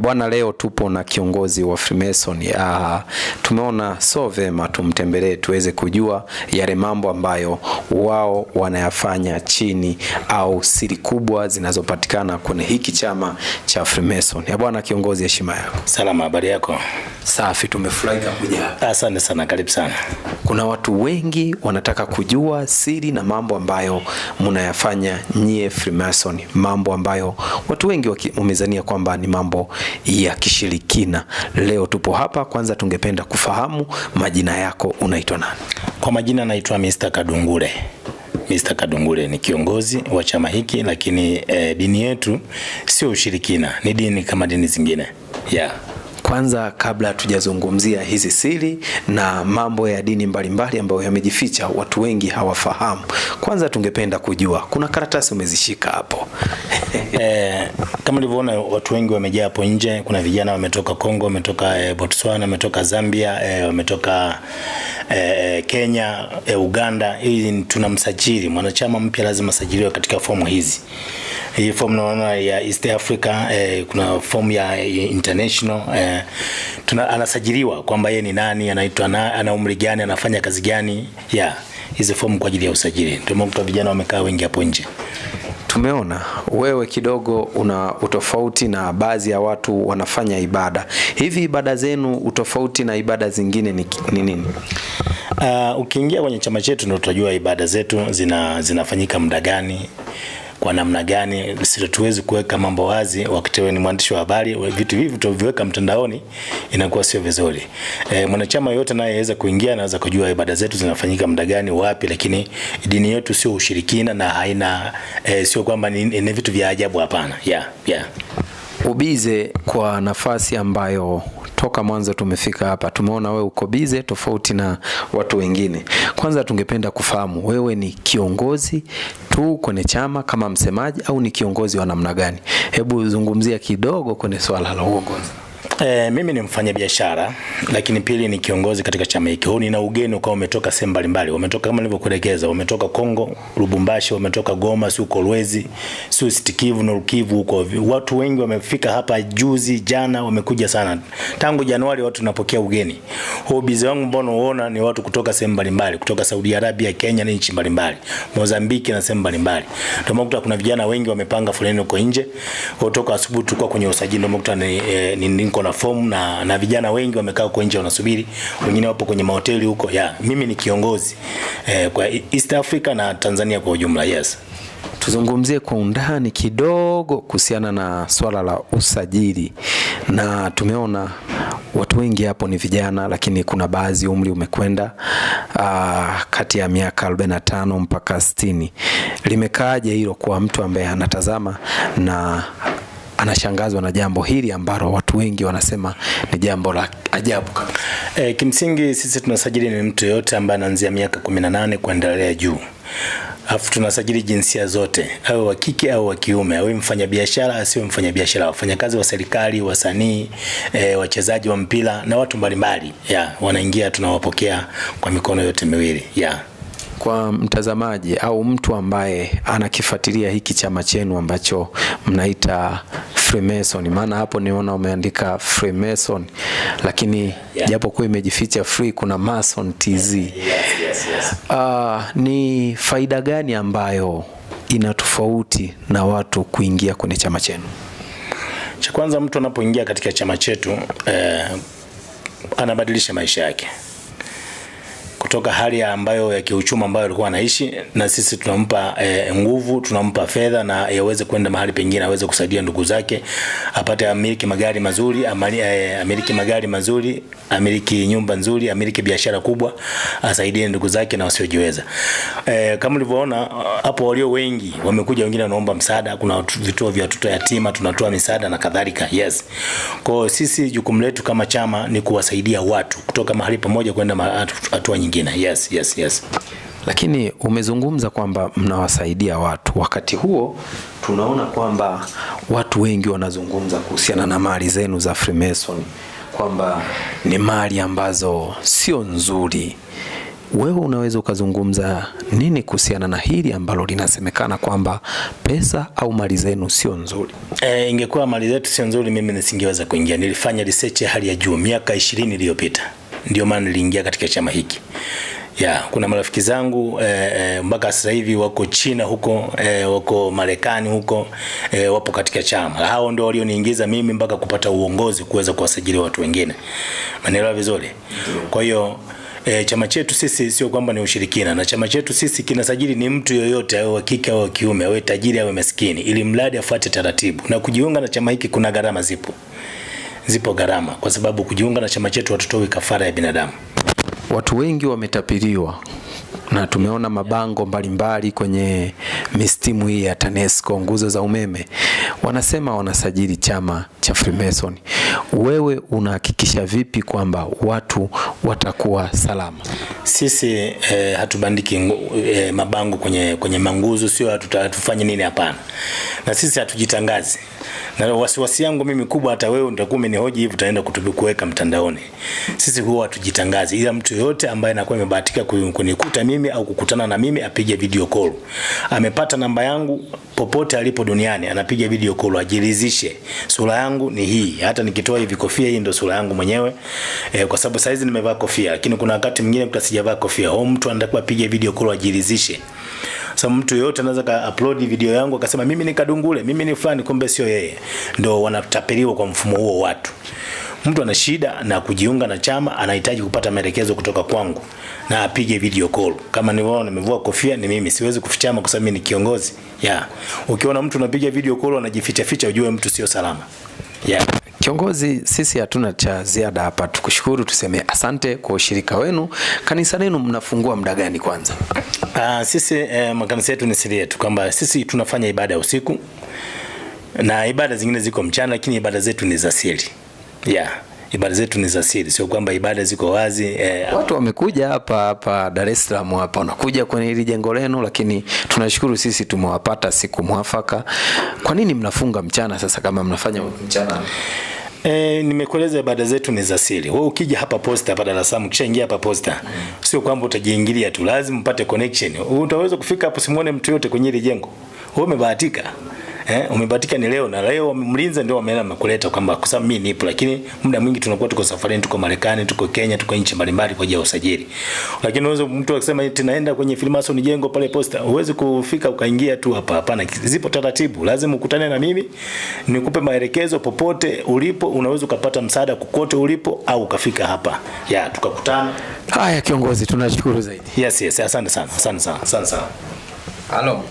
Bwana, leo tupo na kiongozi wa Freemason. Tumeona so vema tumtembelee tuweze kujua yale mambo ambayo wao wanayafanya chini au siri kubwa zinazopatikana kwenye hiki chama cha Freemason. Bwana kiongozi, heshima yako. Salama, habari yako? Safi, tumefurahi kuja. Asante sana, karibu sana. Kuna watu wengi wanataka kujua siri na mambo ambayo mnayafanya nyie Freemason, mambo ambayo watu wengi wamezania kwamba ni mambo ya kishirikina. Leo tupo hapa, kwanza tungependa kufahamu majina yako, unaitwa nani? Kwa majina naitwa Mr. Kadungure. Mr. Kadungure ni kiongozi wa chama hiki, lakini dini yetu sio ushirikina, ni dini kama dini zingine. Kwanza kabla hatujazungumzia hizi siri na mambo ya dini mbalimbali ambayo yamejificha watu wengi hawafahamu, kwanza tungependa kujua, kuna karatasi umezishika hapo. Kama ulivyoona watu wengi wamejaa hapo nje. Kuna vijana wametoka Kongo, wametoka Botswana, wametoka Zambia, wametoka Kenya, Uganda. Hii tunamsajili mwanachama mpya, lazima asajiliwe katika fomu hizi. Hii fomu naona ya East Africa, kuna fomu ya international, anasajiliwa kwamba yeye ni nani, anaitwa ana umri gani, anafanya kazi gani. Hizo fomu kwa ajili ya usajili. Ndio maana vijana wamekaa wengi hapo nje. Tumeona wewe kidogo una utofauti na baadhi ya watu wanafanya ibada. Hivi ibada zenu utofauti na ibada zingine ni nini? Ukiingia kwenye chama chetu ndio utajua ibada zetu zinafanyika muda gani, kwa namna gani. Sisi tuwezi kuweka mambo wazi wakati wewe ni mwandishi wa habari. Vitu hivi tuviweka mtandaoni inakuwa sio vizuri. Mwanachama yote naye anaweza kuingia, anaweza kujua ibada zetu zinafanyika muda gani, wapi, lakini dini yetu sio ushirikina na haina sio kwamba ni vitu vya ajabu, hapana. Ubize kwa nafasi ambayo toka mwanzo tumefika hapa, tumeona wewe uko bize tofauti na watu wengine. Kwanza tungependa kufahamu wewe ni kiongozi tu kwenye chama kama msemaji au ni kiongozi wa namna gani? Hebu zungumzia kidogo kwenye swala la uongozi. Mimi ni mfanyabiashara, lakini pili ni kiongozi katika chama hiki. Huu nina ugeni kwa umetoka sehemu mbalimbali. Wametoka kama nilivyokuelekeza, wametoka Kongo, Lubumbashi, wametoka Goma, Kolwezi, Kivu, Nord Kivu huko. Watu wengi wamefika hapa juzi, jana wamekuja sana. Tangu Januari watu tunapokea ugeni. Bizi wangu mbona unaona ni watu kutoka sehemu mbalimbali, kutoka Saudi Arabia, Kenya na nchi mbalimbali, Mozambiki na sehemu mbalimbali. Ndio maana kuna vijana wengi wamepanga foleni huko nje. Kutoka asubuhi tulikuwa kwenye usajili, ndio maana niko na fomu na vijana wengi wamekaa huko nje wanasubiri, wengine wapo kwenye mahoteli huko. Mimi ni kiongozi kwa East Africa na Tanzania kwa ujumla. Tuzungumzie kwa undani kidogo kuhusiana na swala la usajili. Na tumeona watu wengi hapo ni vijana, lakini kuna baadhi umri umekwenda kati ya miaka 45 mpaka 60. Limekaaje hilo kwa mtu ambaye anatazama na anashangazwa na jambo hili ambalo watu wengi wanasema ni jambo la ajabu kabisa? Kimsingi sisi tunasajili ni mtu yote ambaye anaanzia miaka 18 kuendelea juu. Alafu tunasajili jinsia zote, awe wa kike au wa kiume, awe mfanyabiashara asiwe mfanyabiashara, wafanyakazi wa serikali, wasanii, wachezaji wa mpira na watu mbalimbali. Wanaingia, tunawapokea kwa mikono yote miwili. Kwa mtazamaji au mtu ambaye anakifuatilia hiki chama chenu ambacho mnaita Freemason, maana hapo niona umeandika Freemason, lakini japo kwa imejificha free kuna Mason TZ. Ni faida gani ambayo ina tofauti na watu kuingia kwenye chama chenu? Cha kwanza, mtu anapoingia katika chama chetu anabadilisha maisha yake kutoka hali ambayo ya kiuchumi ambayo alikuwa anaishi, na sisi tunampa nguvu, tunampa fedha na yaweze kwenda mahali pengine, aweze kusaidia ndugu zake, apate amiliki magari mazuri, amiliki magari mazuri, amiliki nyumba nzuri, amiliki biashara kubwa, asaidie ndugu zake na wasiojiweza. Kama ulivyoona hapo, walio wengi wamekuja, wengine wanaomba msaada. Kuna vituo vya watoto yatima, tunatoa misaada na kadhalika. Kwa sisi jukumu letu kama chama ni kuwasaidia watu kutoka mahali pamoja kwenda hatua nyingine. Yes. Lakini umezungumza kwamba mnawasaidia watu. Wakati huo tunaona kwamba watu wengi wanazungumza kuhusiana na mali zenu za Freemason kwamba ni mali ambazo sio nzuri. wewe unaweza ukazungumza nini kuhusiana na hili ambalo linasemekana kwamba pesa au mali zenu sio nzuri? Ingekuwa mali zetu sio nzuri, mimi nisingeweza kuingia. Nilifanya research ya hali ya juu miaka 20 iliyopita, ndio maana niliingia katika chama hiki. Kuna marafiki zangu mpaka sasa hivi wako China huko, wako Marekani huko, wapo katika chama. Hao ndio walioniingiza mimi mpaka kupata uongozi, kuweza kuwasajili watu wengine. Maneno vizuri. Kwa hiyo chama chetu sisi sio kwamba ni ushirikina, na chama chetu sisi kinasajili ni mtu yoyote, awe wa kike au wa kiume, awe tajiri au maskini, ili mradi afuate taratibu. Na kujiunga na chama hiki kuna gharama, zipo gharama, kwa sababu kujiunga na chama chetu hatutoi kafara ya binadamu. Watu wengi wametapeliwa na tumeona mabango mbalimbali kwenye mistimu hii ya TANESCO, nguzo za umeme, wanasema wanasajili chama cha Freemason. Wewe unahakikisha vipi kwamba watu watakuwa salama? Sisi hatubandiki mabango kwenye manguzo, sio hatufanye nini, hapana. Na sisi hatujitangazi. Na wasiwasi yangu mimi kubwa, hata wewe utakuwa umenihoji hivi utaenda kuweka mtandaoni. Sisi huwa hatujitangazi, ila mtu yote ambaye anakuwa amebahatika kunikuta mimi au kukutana na mimi apige video call. Amepata namba yangu popote alipo duniani, anapiga video call, ajiridhishe sura yangu ni hii. Hata nikitoa hivi kofia, hii ndio sura yangu mwenyewe. Kwa sababu saizi nimevaa kofia, lakini kuna wakati mwingine sijavaa kofia. Huyo mtu anataka apige video call, ajiridhishe. Sasa mtu yote anaweza ka-upload video yangu akasema mimi ni Kadungule, mimi ni fulani, kumbe sio yeye. Ndio wanatapeliwa kwa mfumo huo watu. Mtu ana shida na kujiunga na chama, anahitaji kupata maelekezo kutoka kwangu, na apige video call. Kama nilivyoona nimevua kofia, ni mimi, siwezi kufichama kwa sababu mimi ni kiongozi. Ukiona mtu anapiga video call anajificha, ujue mtu sio salama. Kiongozi, sisi hatuna cha ziada hapa. Tukushukuru, tuseme asante kwa ushirika wenu. Kanisa lenu mnafungua muda gani kwanza? Sisi makanisa yetu ni siri yetu, kwamba sisi tunafanya ibada usiku na ibada zingine ziko mchana, lakini ibada zetu ni za siri. Ibada zetu ni za siri, sio kwamba ibada ziko wazi. Watu wamekuja hapa Dar es Salaam hapa, wanakuja kwenye hili jengo lenu, lakini tunashukuru sisi tumewapata siku mwafaka. Kwa nini mnafunga mchana sasa kama mnafanya mchana? Nimekueleza ibada zetu ni za siri. Wewe ukija hapa Posta hapa Dar es Salaam, kisha ingia hapa Posta, sio kwamba utajiingilia tu, lazima mpate connection. Utaweza kufika hapo simuone mtu yote kwenye ile jengo. Wewe umebahatika. Umebahatika ni leo, na leo mlinzi ndio amekuleta kwamba kwa sababu mimi nipo, lakini muda mwingi tunakuwa tuko safarini, tuko Marekani, tuko Kenya, tuko nchi mbalimbali kwa ajili ya usajili. Lakini unaweza mtu akisema tunaenda kwenye Freemason jengo pale Posta, uweze kufika ukaingia tu hapa, hapana. Zipo taratibu, lazima ukutane na mimi nikupe maelekezo. Popote ulipo unaweza kupata msaada kokote ulipo, au ukafika hapa tukakutana. Haya kiongozi, tunashukuru zaidi. Yes, asante sana. Halo.